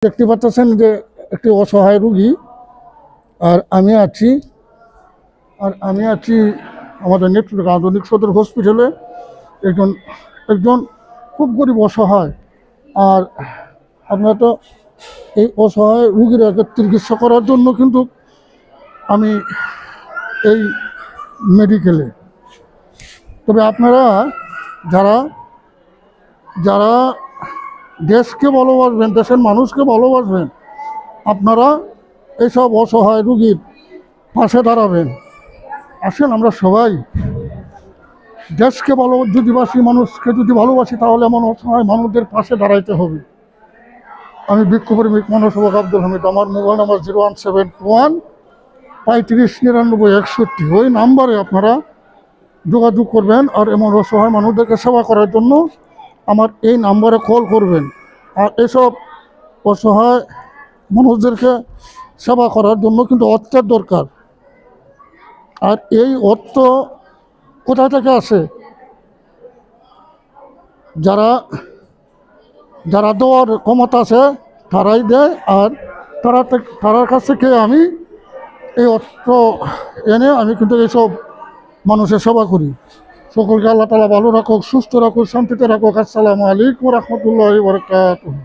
দেখতে পাচ্ছেন যে একটি অসহায় রোগী আর আমি আছি আমাদের নেত্রকোনা আধুনিক সদর হসপিটালে। একজন একজন খুব গরিব অসহায়। আর আপনারা তো এই অসহায় রোগীরাকে চিকিৎসা করার জন্য কিন্তু আমি এই মেডিকেলে। তবে আপনারা যারা যারা দেশকে ভালোবাসবেন, দেশের মানুষকে ভালোবাসবেন, আপনারা এইসব অসহায় রোগীর পাশে দাঁড়াবেন। আসেন আমরা সবাই দেশকে যদি মানুষকে যদি ভালোবাসি, তাহলে এমন অসহায় মানুষদের পাশে দাঁড়াইতে হবে। আমি বৃক্ষপ্রেমিক মনোসেবক আব্দুল হামিদ। আমার মোবাইল নাম্বার 01721 359961। ওই নাম্বারে আপনারা যোগাযোগ করবেন আর এমন অসহায় মানুষদেরকে সেবা করার জন্য আমার এই নাম্বারে কল করবেন। আর এসব অসহায় মানুষদেরকে সেবা করার জন্য কিন্তু অর্থের দরকার। আর এই অর্থ কোথায় থেকে আসে? যারা যারা দেওয়ার ক্ষমতা আছে তারাই দেয়। আর তারার কাছ থেকে আমি এই অর্থ এনে আমি কিন্তু এইসব মানুষের সেবা করি। সকলকে আল্লাহ তাআলা ভালো রাখুক, সুস্থ রাখুক, শান্তিতে রাখুক। আসসালামু আলাইকুম ওয়া রাহমাতুল্লাহি ওয়া বারাকাতুহু।